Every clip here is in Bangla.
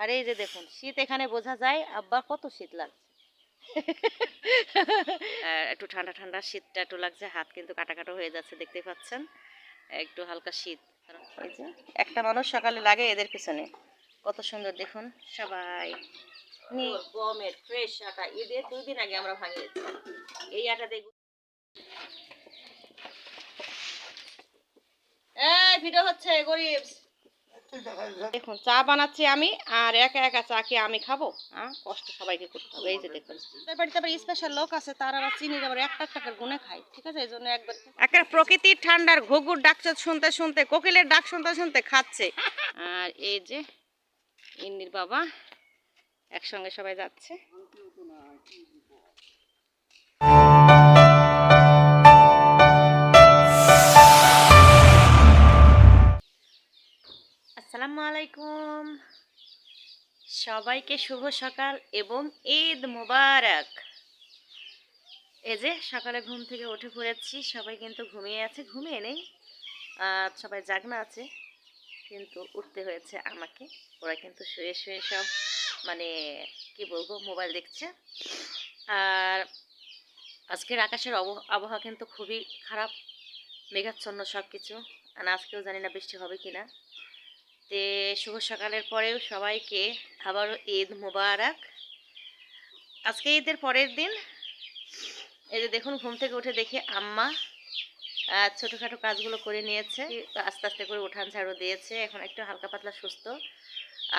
আর এই যে দেখুন শীত এখানে বোঝা যায় আব্বা কত শীত লাগছে। একটু ঠান্ডা ঠান্ডা শীতটা একটু লাগছে, হাত কিন্তু কাটা কাটা হয়ে যাচ্ছে দেখতে পাচ্ছেন, একটু হালকা শীত। কারণ এই যে একটা মানুষ সকালে লাগে এদের পিছনে, কত সুন্দর দেখুন সবাই গমের ফ্রেশ আটা, ঈদের 2 দিন আগে আমরা ভাঙিয়েছি এই আটা দেখব। এই ভিডিও হচ্ছে গরিব, দেখুন চা বানাচ্ছি আমি, আর একা একা চা কি আমি খাবো? কষ্ট সবাইকে করতে হবে। এই যে দেখুন বাড়িতে আবার স্পেশাল লোক আছে, তারা আবার চিনি আবার একটা টাকার গুনে খায়, ঠিক আছে? এই জন্য একবার একটা প্রকৃতির ঠান্ডার ঘুঘুর ডাক শুনতে শুনতে, কোকিলের ডাক শুনতে শুনতে খাচ্ছে। আর এই যে ইন্নির বাবা একসঙ্গে সবাই যাচ্ছে। আসসালামু আলাইকুম, সবাইকে শুভ সকাল এবং ঈদ মোবারক। এই যে সকালে ঘুম থেকে উঠে পড়েছি, সবাই কিন্তু ঘুমিয়ে আছে, ঘুমিয়ে নেই, সবাই জাগনা আছে, কিন্তু উঠতে হয়েছে আমাকে। ওরা কিন্তু শুয়ে শুয়ে সব মানে কি বলবো মোবাইল দেখছে। আর আজকের আকাশের আবহাওয়া কিন্তু খুবই খারাপ, মেঘাচ্ছন্ন সব কিছু। আর আজকেও জানি না বৃষ্টি হবে কিনা। তে শুভ সকালের পরেও সবাইকে আবারও ঈদ মোবারক। আজকে ঈদের পরের দিন। এই যে দেখুন ঘুম থেকে উঠে দেখি আম্মা ছোটোখাটো কাজগুলো করে নিয়েছে, আস্তে আস্তে করে উঠান ঝাড়ু দিয়েছে, এখন একটু হালকা পাতলা সুস্থ।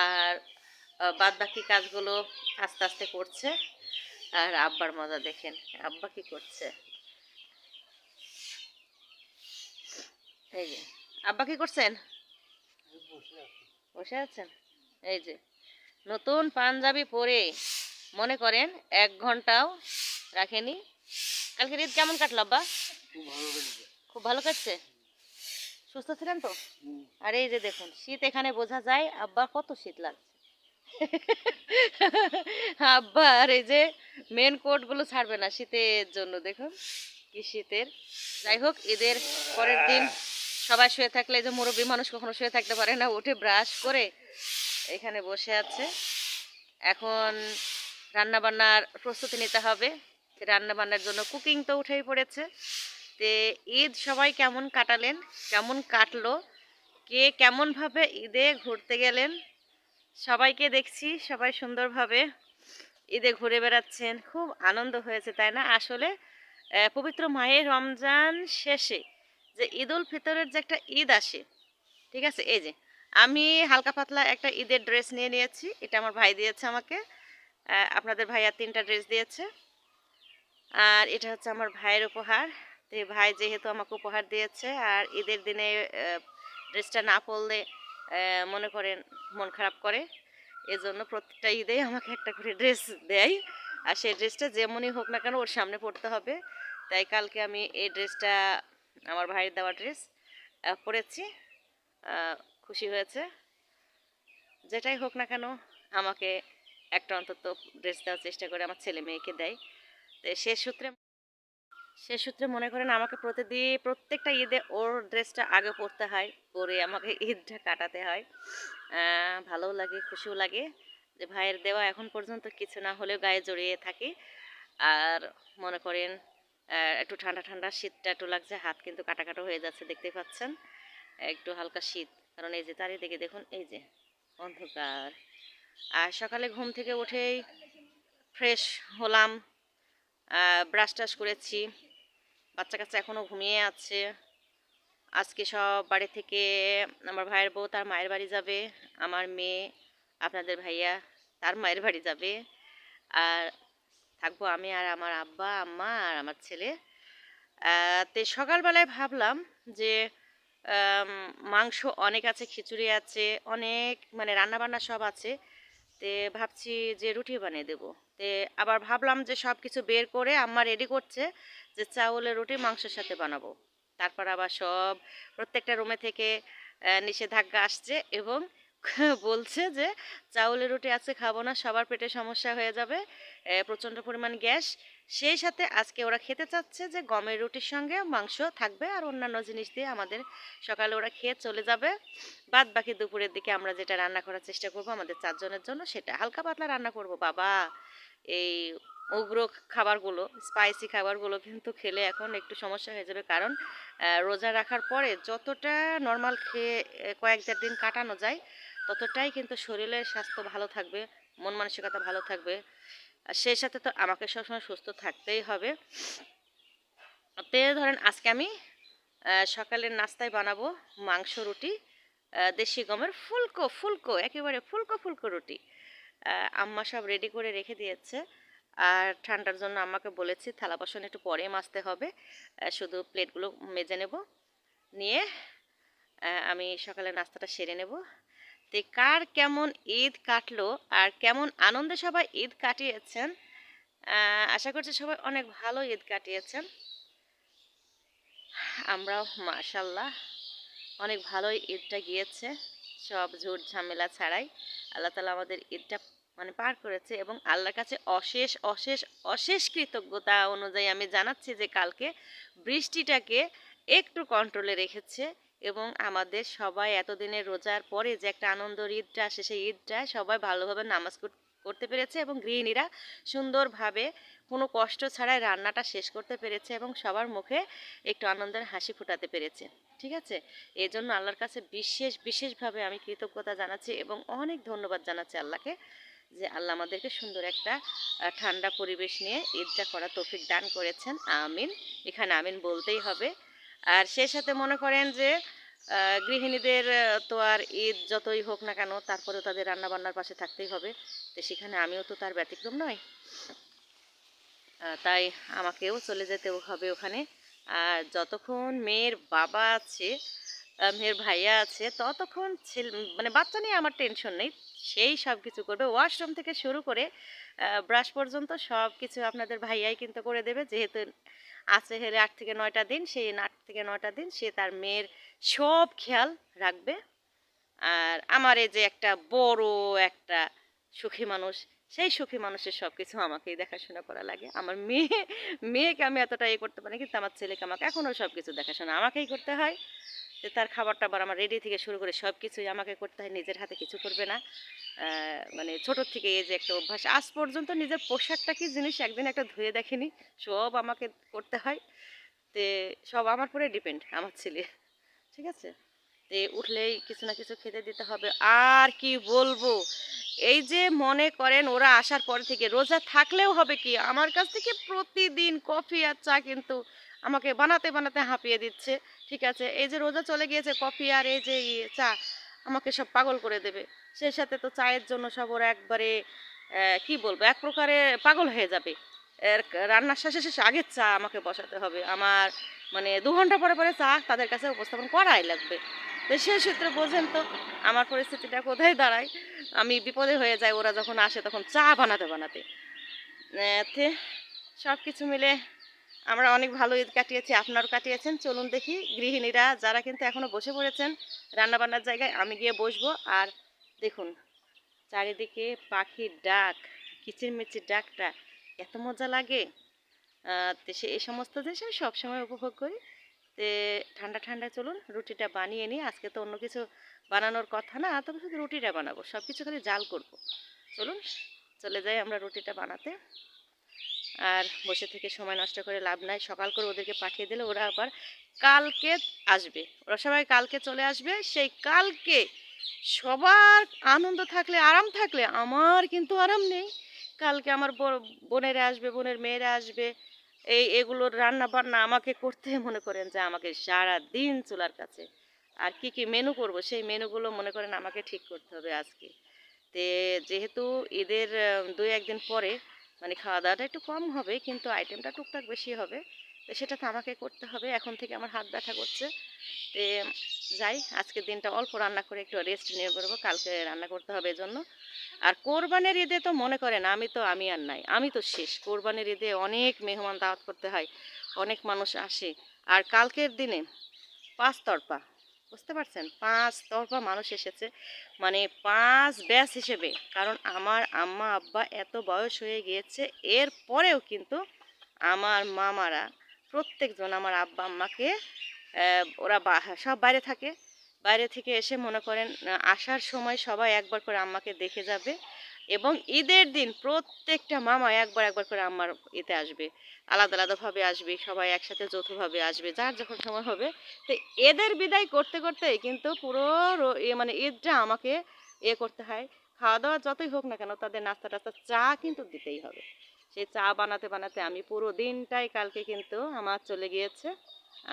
আর বাদ বাকি কাজগুলো আস্তে আস্তে করছে। আর আব্বার মজা দেখেন, আব্বা কি করছে। এই যে আব্বা কি করছেন? বসে আছেন। এই যে নতুন পাঞ্জাবি পরে মনে করেন 1 ঘন্টাও রাখেনি। কালকে ঈদ কেমন কাটলো আব্বা? খুব ভালো কাটছে। সুস্থ ছিলেন তো? আর এই যে দেখুন শীত এখানে বোঝা যায় আব্বা কত শীত লাগছে। আব্বা আর এই যে মেন কোট গুলো ছাড়বে না শীতের জন্য, দেখুন কি শীতের। যাই হোক ঈদের পরের দিন সবাই শুয়ে থাকলে, এই যে মুরব্বী মানুষ কখনো শুয়ে থাকতে পারে না, উঠে ব্রাশ করে এখানে বসে আছে। এখন রান্না বান্নার প্রস্তুতি নিতে হবে, রান্না বান্নার জন্য কুকিং তো উঠেই পড়েছে। তে ঈদ সবাই কেমন কাটালেন, কেমন কাটলো, কে কেমনভাবে ঈদে ঘুরতে গেলেন, সবাইকে দেখছি সবাই সুন্দরভাবে ঈদে ঘুরে বেড়াচ্ছেন, খুব আনন্দ হয়েছে তাই না? আসলে পবিত্র মায়ের রমজান শেষে যে ঈদ উল ফিতরের যে একটা ঈদ আসে, ঠিক আছে? এই যে আমি হালকা পাতলা একটা ঈদের ড্রেস নিয়ে নিয়েছি, এটা আমার ভাই দিয়েছে আমাকে। আপনাদের ভাইয়া 3টা ড্রেস দিয়েছে, আর এটা হচ্ছে আমার ভাইয়ের উপহার। তো ভাই যেহেতু আমাকে উপহার দিয়েছে, আর ঈদের দিনে ড্রেসটা না পরলে মনে করেন মন খারাপ করে, এজন্য প্রত্যেকটা ঈদেই আমাকে একটা করে ড্রেস দেয়। আর সেই ড্রেসটা যেমনই হোক না কেন ওর সামনে পড়তে হবে। তাই কালকে আমি এই ড্রেসটা, আমার ভাইয়ের দেওয়া ড্রেস, পরেছি। খুশি হয়েছে, যেটাই হোক না কেন আমাকে একটা অন্তত ড্রেস দেওয়ার চেষ্টা করে, আমার ছেলে মেয়েকে দেয়। তো সে সূত্রে মনে করেন আমাকে প্রত্যেকটা ঈদে ওর ড্রেসটা আগে পরতে হয়, পরে আমাকে ঈদটা কাটাতে হয়। ভালোও লাগে, খুশিও লাগে যে ভাইয়ের দেওয়া এখন পর্যন্ত কিছু না হলেও গায়ে জড়িয়ে থাকি। আর মনে করেন একটু ঠান্ডা ঠান্ডা শীতটা একটু লাগছে, হাত কিন্তু কাটা কাটা হয়ে যাচ্ছে দেখতে পাচ্ছেন, একটু হালকা শীত। কারণ এই যে চারিদিকে দেখুন, এই যে অন্ধকার। আর সকালে ঘুম থেকে উঠেই ফ্রেশ হলাম, ব্রাশ টাশ করেছি, বাচ্চা কাচ্চা এখনও ঘুমিয়ে আছে। আজকে সব বাড়ি থেকে আমার ভাইয়ের বউ তার মায়ের বাড়ি যাবে, আমার মেয়ে আপনাদের ভাইয়া তার মায়ের বাড়ি যাবে, আর থাকবো আমি আর আমার আব্বা আম্মা আর আমার ছেলে। তো সকালবেলায় ভাবলাম যে মাংস অনেক আছে, খিচুড়ি আছে অনেক, মানে রান্নাবান্না সব আছে। তে ভাবছি যে রুটি বানিয়ে দেবো। তে আবার ভাবলাম যে সব কিছু বের করে আম্মা রেডি করছে যে চাউলের রুটি মাংসের সাথে বানাবো। তারপর আবার প্রত্যেকটা রুমে থেকে নিষেধাজ্ঞা আসছে এবং বলছে যে চাউলের রুটি আজকে খাবো না, সবার পেটে সমস্যা হয়ে যাবে, প্রচণ্ড পরিমাণ গ্যাস। সেই সাথে আজকে ওরা খেতে চাচ্ছে যে গমের রুটির সঙ্গে মাংস থাকবে আর অন্যান্য জিনিস দিয়ে আমাদের সকালে ওরা খেয়ে চলে যাবে। বাদ বাকি দুপুরের দিকে আমরা যেটা রান্না করার চেষ্টা করব আমাদের 4 জনের জন্য, সেটা হালকা পাতলা রান্না করব। বাবা, এই উগ্র খাবারগুলো, স্পাইসি খাবারগুলো কিন্তু খেলে এখন একটু সমস্যা হয়ে যাবে, কারণ রোজা রাখার পরে যতটা নর্মাল খেয়ে কয়েক দেড় দিন কাটানো যায় ততটাই কিন্তু শরীরের স্বাস্থ্য ভালো থাকবে, মন মানসিকতা ভালো থাকবে। আর সেই সাথে তো আমাকে সবসময় সুস্থ থাকতেই হবে। তে ধরেন আজকে আমি সকালের নাস্তায় বানাবো মাংস রুটি, দেশি গমের ফুলকো ফুলকো একেবারে ফুলকো ফুলকো রুটি। আম্মা সব রেডি করে রেখে দিয়েছে। আর ঠান্ডার জন্য আম্মাকে বলেছি থালা বাসন একটু পরে মাজতে হবে, শুধু প্লেটগুলো মেজে নেব, নিয়ে আমি সকালে নাস্তাটা সেরে নেব। তো কার কেমন ঈদ কাটলো আর কেমন আনন্দে সবাই ঈদ কাটিয়েছেন, আশা করছি সবাই অনেক ভালো ঈদ কাটিয়েছেন। আমরাও মাশাল্লাহ অনেক ভালোই ঈদটা গিয়েছে, সব ঝুট ঝামেলা ছাড়াই আল্লাহ তালা আমাদের ঈদটা মানে পার করেছে, এবং আল্লাহর কাছে অশেষ অশেষ অশেষ কৃতজ্ঞতা অনুযায়ী আমি জানাচ্ছি যে কালকে বৃষ্টিটাকে একটু কন্ট্রোলে রেখেছে, এবং আমাদের সবাই এতদিনের রোজার পরে যে একটা আনন্দর ঈদটা আসে সেই ঈদটা সবাই ভালোভাবে নামাজ করতে পেরেছে, এবং গৃহিণীরা সুন্দরভাবে কোনো কষ্ট ছাড়াই রান্নাটা শেষ করতে পেরেছে, এবং সবার মুখে একটু আনন্দের হাসি ফোটাতে পেরেছে। ঠিক আছে, এই জন্য আল্লাহর কাছে বিশেষভাবে আমি কৃতজ্ঞতা জানাচ্ছি এবং অনেক ধন্যবাদ জানাচ্ছি আল্লাহকে, যে আল্লাহ আমাদেরকে সুন্দর একটা ঠান্ডা পরিবেশ নিয়ে ঈদটা করা তৌফিক দান করেছেন। আমিন, এখানে আমিন বলতেই হবে। আর সেই সাথে মনে করেন যে গৃহিণীদের তো আর ঈদ যতই হোক না কেন তারপরেও তাদের রান্না বান্নার পাশে থাকতেই হবে, তো সেখানে আমিও তো তার ব্যতিক্রম নয়। তাই আমাকেও চলে যেতে হবে ওখানে। আর যতক্ষণ মেয়ের বাবা আছে, মেয়ের ভাইয়া আছে, ততক্ষণ ছেলে মানে বাচ্চা নিয়ে আমার টেনশন নেই, সেই সব কিছু করবে, ওয়াশরুম থেকে শুরু করে ব্রাশ পর্যন্ত সব কিছু আপনাদের ভাইয়াই কিন্তু করে দেবে, যেহেতু আছে হেরে 8 থেকে 9টা দিন, সেই 8 থেকে 9টা দিন সে তার মেয়ের সব খেয়াল রাখবে। আর আমার এই যে একটা বড় একটা সুখী মানুষ, সেই সুখী মানুষের সব কিছু আমাকেই দেখাশোনা করা লাগে। আমার মেয়েকে আমি এতটা ইয়ে করতে পারি, কিন্তু আমার ছেলেকে আমাকে এখনও সব কিছু দেখাশোনা আমাকেই করতে হয়। যে তার খাবার টাবার আমার রেডি থেকে শুরু করে সব কিছুই আমাকে করতে হয়, নিজের হাতে কিছু করবে না। মানে ছোটোর থেকে এই যে একটা অভ্যাস, আজ পর্যন্ত নিজের পোশাকটা কি জিনিস একদিন একটা ধুয়ে দেখেনি, সব আমাকে করতে হয়। তে সব আমার পরে ডিপেন্ড আমার ছেলে। ঠিক আছে, তে উঠলেই কিছু না কিছু খেতে দিতে হবে। আর কি বলবো, এই যে মনে করেন ওরা আসার পর থেকে রোজা থাকলেও হবে কি আমার কাছ থেকে প্রতিদিন কফি আর চা কিন্তু আমাকে বানাতে বানাতে হাঁপিয়ে দিচ্ছে। ঠিক আছে, এই যে রোজা চলে গিয়েছে, কফি আর এই যে চা আমাকে সব পাগল করে দেবে। সেই সাথে তো চায়ের জন্য সব ওরা একবারে কি বলবো এক প্রকারে পাগল হয়ে যাবে। এর রান্নার শেষে শেষে আগে চা আমাকে বসাতে হবে, আমার মানে 2 ঘন্টা পরে পরে চা তাদের কাছে উপস্থাপন করাই লাগবে। তো সেই সূত্রে বোঝেন তো আমার পরিস্থিতিটা কোথায় দাঁড়ায়, আমি বিপদে হয়ে যাই ওরা যখন আসে তখন চা বানাতে বানাতে। তে সব কিছু মিলে আমরা অনেক ভালো ঈদ কাটিয়েছি, আপনারাও কাটিয়েছেন। চলুন দেখি গৃহিণীরা যারা কিন্তু এখনও বসে পড়েছেন রান্নাবান্নার জায়গায়, আমি গিয়ে বসবো। আর দেখুন চারিদিকে পাখির ডাক, কিচিরমিচির ডাকটা এত মজা লাগে। তো সে এই সমস্ত জিনিস আমি সবসময় উপভোগ করি। তে ঠান্ডা ঠান্ডা চলুন রুটিটা বানিয়ে নিই। আজকে তো অন্য কিছু বানানোর কথা না, তবে শুধু রুটিটা বানাবো, সব কিছু খালি জাল করব। চলুন চলে যাই আমরা রুটিটা বানাতে। আর বসে থেকে সময় নষ্ট করে লাভ নাই, সকাল করে ওদেরকে পাঠিয়ে দিলে ওরা আবার কালকে আসবে, ওরা সবাই কালকে চলে আসবে। সেই কালকে সবার আনন্দ থাকলে আরাম থাকলে আমার কিন্তু আরাম নেই। কালকে আমার বোনেরা আসবে, বোনের মেয়েরা আসবে, এগুলোর রান্না বান্না আমাকে করতে মনে করেন যে আমাকে সারা দিন চুলার কাছে। আর কি কি মেনু করব সেই মেনুগুলো মনে করেন আমাকে ঠিক করতে হবে আজকে। তে যেহেতু ঈদের 2-1 দিন পরে মানে খাওয়া দাওয়াটা একটু কম হবে, কিন্তু আইটেমটা টুকটাক বেশি হবে, তো সেটা তো আমাকে করতে হবে। এখন থেকে আমার হাত ব্যথা করছে। তে যাই, আজকের দিনটা অল্প রান্না করে একটু রেস্ট নিয়ে পড়বো, কালকে রান্না করতে হবে এজন্য। আর কোরবানির ঈদে তো মনে করেন আমি আর নাই, আমি তো শেষ। কোরবানির ঈদে অনেক মেহমান দাওয়াত করতে হয়, অনেক মানুষ আসে। আর কালকের দিনে 5 তরফা বুঝতে পারছেন? ৫ তরফা মানুষ এসেছে। মানে ৫ ব্যাচ হিসেবে। কারণ আমার আম্মা আব্বা এত বয়স হয়ে গিয়েছে, এরপরেও কিন্তু আমার মামারা প্রত্যেকজন আমার আব্বা আম্মাকে ওরা সব বাইরে থাকে। বাইরে থেকে এসে মনে করেন আসার সময় সবাই একবার করে আম্মাকে দেখে যাবে এবং ঈদের দিন প্রত্যেকটা মামা একবার একবার করে আম্মার এতে আসবে। আলাদা আলাদাভাবে আসবে, সবাই একসাথে যৌথভাবে আসবে, যার যখন সময় হবে। তো এদের বিদায় করতে করতেই কিন্তু পুরো মানে ঈদটা আমাকে করতে হয়। খাওয়া দাওয়া যতই হোক না কেন তাদের নাস্তা টাস্তা চা কিন্তু দিতেই হবে। সেই চা বানাতে বানাতে আমি পুরো দিনটাই কালকে কিন্তু আমার চলে গিয়েছে।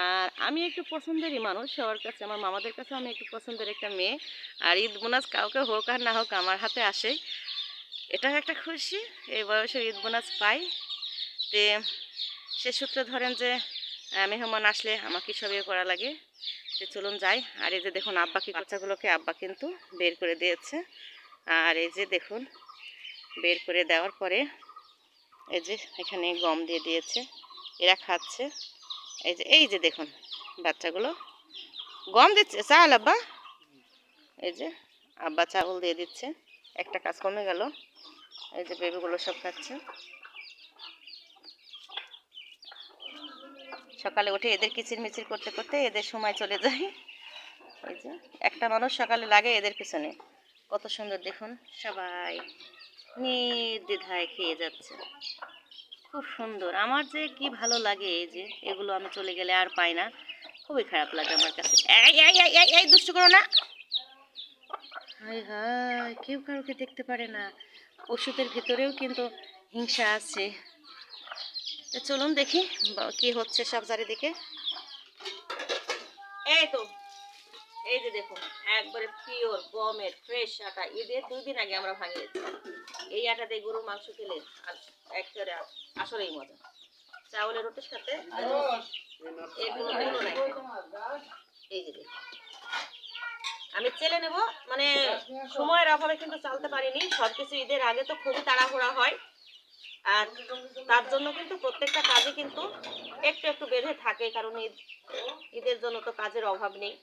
আর আমি একটু পছন্দেরই মানুষ সবার কাছে, আমার মামাদের কাছে আমি একটু পছন্দের একটা মেয়ে। আর ঈদ বোনাস কাউকে হোক আর না হোক আমার হাতে আসে, এটাও একটা খুশি। এই বয়সে ঈদ বোনাস পাই। তে সে সূত্রে ধরেন যে মেহমান আসলে আমাকে সব করা লাগে। তো চলুন যাই। আর এই যে দেখুন আব্বা কি বাচ্চাগুলোকে আব্বা কিন্তু বের করে দিয়েছে। আর এই যে দেখুন বের করে দেওয়ার পরে এই যে এখানে গম দিয়ে দিয়েছে, এরা খাচ্ছে। এই যে দেখুন বাচ্চাগুলো গম দিচ্ছে, চাল আব্বা। এই যে আব্বা চাউল দিয়ে দিচ্ছে, একটা কাজ কমে গেল। এই যে বেবিগুলো সব খাচ্ছে। সকালে উঠে এদের কিচিরমিচির করতে করতে এদের সময় চলে যায়। এই যে একটা মানুষ সকালে লাগে এদের পিছনে। কত সুন্দর দেখুন, সবাই নির্দ্বিধায় খেয়ে যাচ্ছে, খুব সুন্দর। আমার যে কি ভালো লাগে, এই যে এগুলো আমি চলে গেলে আর পাই না, খুবই খারাপ লাগে আমার কাছে। এই দুষ্ট করো না। হায় হায়, কেউ কাউকে দেখতে পারে না। ওষুধের ভিতরেও কিন্তু হিংসা আছে। তো চলুন দেখি কি হচ্ছে সব চারিদিকে। এই তো এই যে দেখুন একবারে পিওর গমের ফ্রেশ আটা, ঈদের 2 দিন আগে আমরা ভাঙিয়েছি। এই আটা দিয়ে গরুর মাংস খেলে আর একেবারে আসলেই মজা। চাউলের রুটির সাথে এগুলো নাই। এই যে দেখুন আমি চেলে নেব, মানে সময়ের অভাবে কিন্তু চালতে পারিনি সবকিছু। ঈদের আগে তো খুবই তাড়াহুড়া হয়, আর তার জন্য কিন্তু প্রত্যেকটা কাজে কিন্তু একটু একটু বেঁধে থাকে, কারণ ঈদের জন্য তো কাজের অভাব নেই।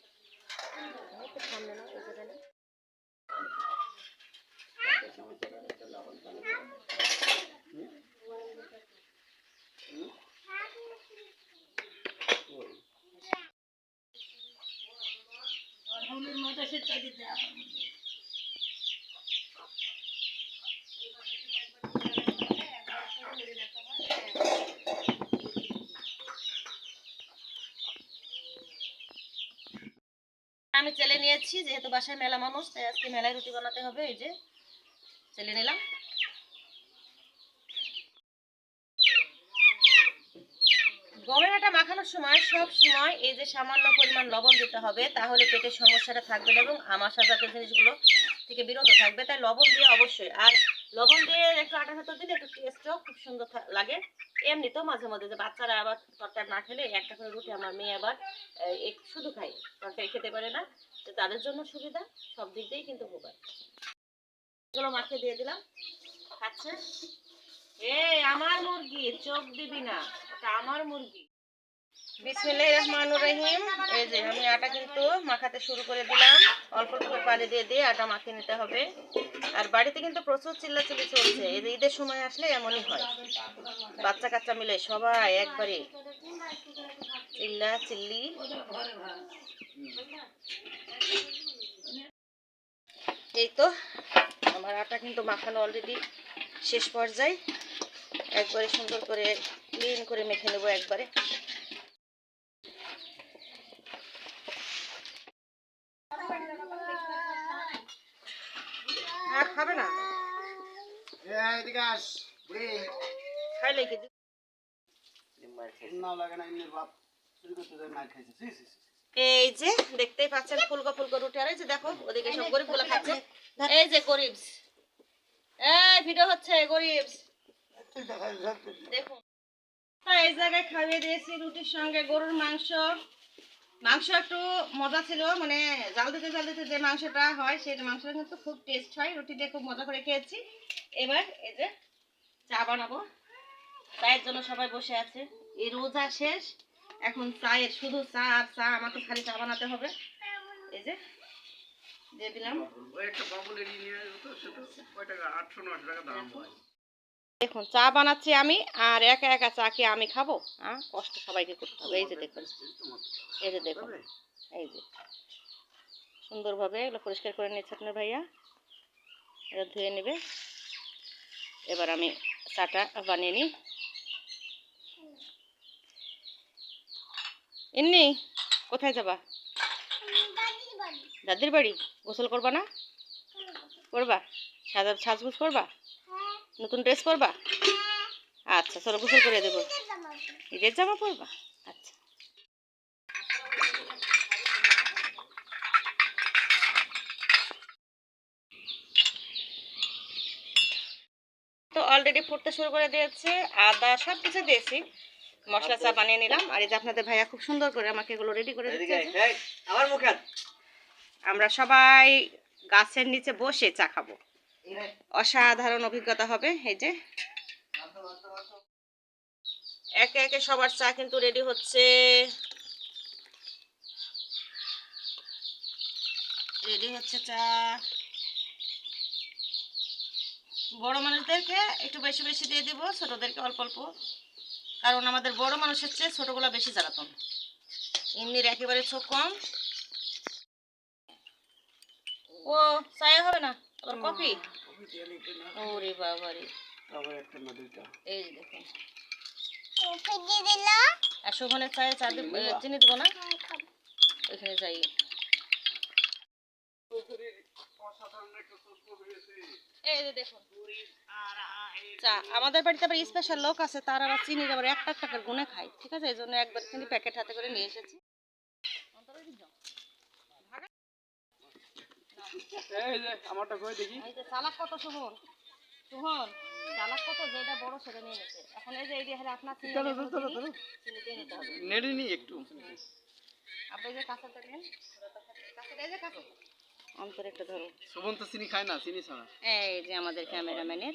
আমি চেলে নিয়েছি, যেহেতু বাসায় মেলা মানুষ তাই আজকে মেলায় রুটি বানাতে হবে। এই যে চেলে নিলাম। গমের আটা মাখানোর সময় সব সময় এই যে সামান্য পরিমাণ লবণ দিতে হবে, তাহলে পেটের সমস্যাটা থাকবে না এবং আমাশা জাতীয় জিনিসগুলো থেকে বিরত থাকবে। তাই লবণ দিয়ে অবশ্যই, আর লবণ দিয়ে একটু আটার ভেতর দিলে একটু টেস্টও খুব সুন্দর লাগে। এমনিতেও মাঝে মধ্যে যে বাচ্চারা আবার তরকারি না খেলে একটা করে রুটি, আমার মেয়ে আবার শুধু খায়, তরকারি খেতে পারে না, তো তাদের জন্য সুবিধা, সব দিক দিয়েই কিন্তু উপকার। এগুলো মাখিয়ে দিয়ে দিলাম, খাচ্ছে। এই আমার মুরগি, চোখ দিবি না, ওটা আমার মুরগি। বিসমিল্লাহির রহমানির রহিম। এই যে আমি আটা কিন্তু মাখাতে শুরু করে দিলাম, অল্প অল্প করে পানি দিয়ে দিয়ে আটা মাখিয়ে নিতে হবে। আর বাড়িতে কিন্তু প্রচুর চিল্লাচিল্লি চলছে, এই ঈদের সময় আসলে এমনই হয়, বাচ্চা কাচ্চা মিলে সবাই একবারে চিল্লা চিল্লি। এই তো আমার আটা কিন্তু মাখানো অলরেডি শেষ পর্যায়ে, একবারে সুন্দর করে ক্লিন করে মেখে নেবো একবারে। খাবে না খাইলে কি এই যে দেখতেই পাচ্ছেন ফুলকো ফুলকো রুটি। আর এই যে দেখো ওদিকে সব গরিব গুলো খাচ্ছে। এই যে গরিব, এই ভিডিও হচ্ছে গরিব, দেখুন এই জায়গায় খাইয়ে দিয়েছি রুটির সঙ্গে গরুর মাংস। মাংস একটু মজা ছিল, মানে জাল দিতে যে মাংসটা হয় সেই মাংসটা কিন্তু খুব টেস্ট হয়। রুটি দিয়ে খুব মজা করে খেয়েছি। এবার এই যে চা বানাবো, চায়ের জন্য সবাই বসে আছে। এই রোজা শেষ, এখন চায়ের শুধু চা আর চা, আমাকে খালি চা বানাতে হবে। এই যে দিয়ে দিলাম। দেখুন চা বানাচ্ছি আমি, আর একা একা চা কি আমি খাবো? কষ্ট সবাইকে করতে হবে। এই যে দেখুন, এই যে দেখুন, এই যে সুন্দরভাবে এগুলো পরিষ্কার করে নিচ্ছে আপনার ভাইয়া, এটা ধুয়ে নেবে। এবার আমি চাটা বানিয়ে নিই। এমনি কোথায় যাবা? দাদির বাড়ি। গোসল করবা না? করবা? সাজগুজ করবা? নতুন ড্রেস পরবা? আচ্ছা চলো গোসল করে দেবো। ঈদের জামা পরবা? আচ্ছা। তো অলরেডি ফুটতে শুরু করে দিয়েছে, আদা সব কিছু দিয়েছি, মশলা চা বানিয়ে নিলাম। আর এই যে আপনাদের ভাইয়া খুব সুন্দর করে আমাকে এগুলো রেডি করে দিচ্ছে। আমরা সবাই গাছের নিচে বসে চা খাবো, অসাধারণ অভিজ্ঞতা হবে। এই যে একে একে সবার চা কিন্তু রেডি হচ্ছে, রেডি হচ্ছে চা। বড় মানুষদেরকে একটু বেশি বেশি দিয়ে দিব, ছোটদেরকে অল্প অল্প, কারণ আমাদের বড় মানুষের চেয়ে ছোটগুলা বেশি জ্বালাতন। এমনির একেবারে চোখ কম। ও চায়ে হবে না, আবার কফি? ওরে বাবারে, এই দেখুন। আর শোভনের চায়ে চা চিনি দিব না, ওইখানে যাই। এই যে দেখুন চা, আমাদের বাড়িতে আবার স্পেশাল লোক আছে, তারা আবার চিনি আবার একটা একটা করে গুনে খায়, ঠিক আছে? এই জন্য একবার চিনি প্যাকেট হাতে করে নিয়ে এসেছি। চালাক কত শোভন, শোভন চালাক কত, যেটা বড় সেটা নিয়ে নিচ্ছে। এখন এই যে এই দিয়ে আপনার চিনি দিয়ে নিতে হবে। নেড়ে নি একটু। আপনি যে কাঁচাটা নেন, কাঁচাটা এই যে কাঁচা অন্তরে একটা ধরো। শোভন তো চিনি খায় না, চিনি ছাড়া। এই যে আমাদের ক্যামেরাম্যানের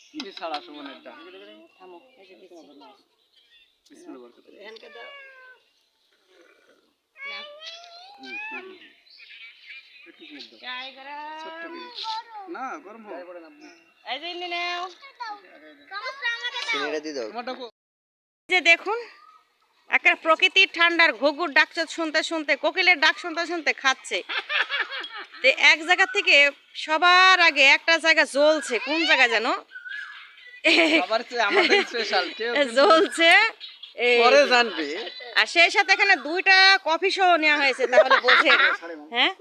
চিনি ছাড়া শোভনেরটা। থামো, এই যে দিচ্ছি। বিসমিল্লাহ বরকত। এখানকে দাও না। চাই গরম না, গরম হবে না। এই যে নিয়ে নাও, চিনিটা দি দাও। যে দেখুন একটা প্রকৃতির ঠান্ডার ঘুঘুর ডাক শুনতে শুনতে, কোকিলের ডাক শুনতে শুনতে খাচ্ছে। তো এক জায়গা থেকে সবার আগে একটা জায়গা জ্বলছে, কোন জায়গা যেন জ্বলছে, পরে জানবে। আর সেই সাথে এখানে 2টা কফি সহ নেওয়া হয়েছে, তাহলে বোঝেন। হ্যাঁ,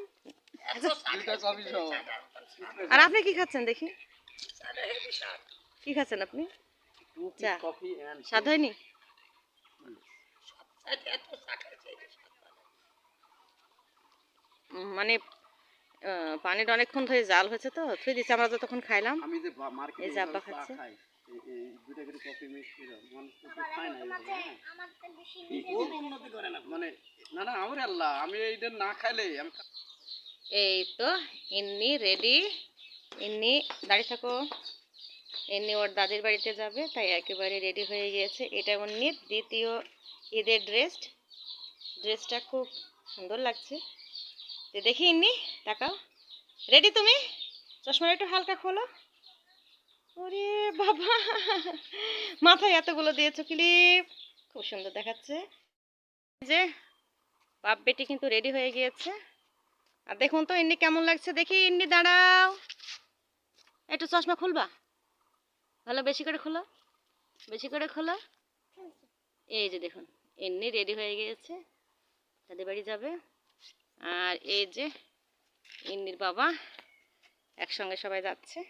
আর আপনি কি খাচ্ছেন দেখি? কি খাচ্ছেন আপনি? চা? স্বাদ হয়নি? মানে পানিটা অনেকক্ষণ ধরে জাল হয়েছে তো থুই দিচ্ছে, আমরা যতক্ষণ খাইলাম। এই যে আব্বা খাচ্ছে। এই তো ইন্নি রেডি, ইন্নি দাঁড়িয়ে থাকো, ইন্নি ওর দাদির বাড়িতে যাবে, তাই একেবারে রেডি হয়ে গিয়েছে। এটা উন্নির দ্বিতীয় ঈদের ড্রেসটা খুব সুন্দর লাগছে। দেখি ইন্নি তাকাও, রেডি তুমি? চশমাটা একটু হালকা খোলো। ওরে বাবা, মাথায় এতগুলো দিয়েছো ক্লিপ, খুব সুন্দর দেখাচ্ছে। যে বাপ বেটি কিন্তু রেডি হয়ে গিয়েছে। আর দেখুন তো ইন্নি কেমন লাগছে, দেখি ইন্নি দাঁড়াও, একটু চশমা খুলবা, ভালো বেশি করে খোলো, বেশি করে খোলো। এই যে দেখুন ইন্নি রেডি হয়ে গিয়েছে, তাদের বাড়ি যাবে। আর এই যে ইন্নির বাবা, একসঙ্গে সবাই যাচ্ছে।